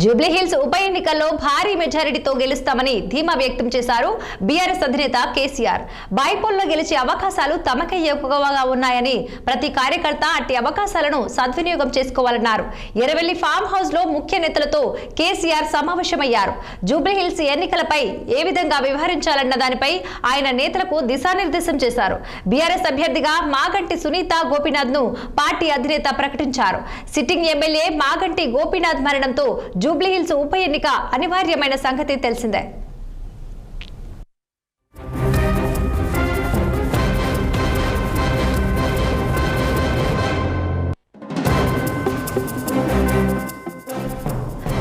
జూబ్లీహిల్స్ ఉప ఎన్నికల్లో భారీ మెజారిటీతో గెలుస్తామని ధీమా వ్యక్తం చేశారు బీఆర్ఎస్ అధినేత కేసీఆర్. బైపోల్లో గెలిచే అవకాశాలు తమకే ఎక్కువగా ఉన్నాయని, ప్రతి కార్యకర్త అట్టి అవకాశాలను సద్వినియోగం చేసుకోవాలన్నారు. ఎర్రవెల్లి ఫామ్ హౌస్ లో ముఖ్య నేతలతో కేసీఆర్ సమావేశమయ్యారు. జూబ్లీహిల్స్ ఎన్నికలపై ఏ విధంగా వ్యవహరించాలన్న దానిపై ఆయన నేతలకు దిశానిర్దేశం చేశారు. బీఆర్ఎస్ అభ్యర్థిగా మాగంటి సునీత గోపీనాథ్ ను పార్టీ అధినేత ప్రకటించారు. సిట్టింగ్ ఎమ్మెల్యే మాగంటి గోపీనాథ్ మరణంతో జూబ్లీహిల్స్ ఉప ఎన్నిక అనివార్యమైన సంగతి తెలిసిందే.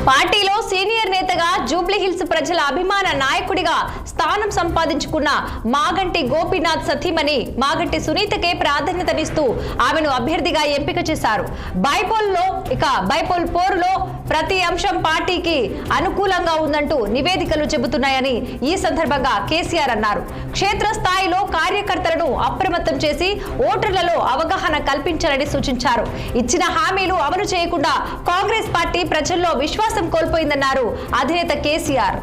పార్టీలో సీనియర్ నేతగా జూబ్లీహిల్స్ ప్రజల అభిమాన నాయకుడిగా స్థానం సంపాదించుకున్న మాగంటి గోపీనాథ్ సతీమణి మాగంటి సునీతకే ప్రాధాన్యతనిస్తూ ఆమెను అభ్యర్థిగా ఎంపిక చేశారు. బైపోల్ పోరులో ప్రతి అంశం పార్టీకి అనుకూలంగా ఉందంటూ నివేదికలు చెబుతున్నాయని ఈ సందర్భంగా కేసీఆర్ అన్నారు. క్షేత్రస్థాయిలో కార్యకర్తలను అప్రమత్తం చేసి ఓటర్లలో అవగాహన కల్పించాలని సూచించారు. ఇచ్చిన హామీలు అమలు చేయకుండా కాంగ్రెస్ పార్టీ ప్రజల్లో విశ్వాసం కోల్పోయిందన్నారు అధినేత కేసీఆర్.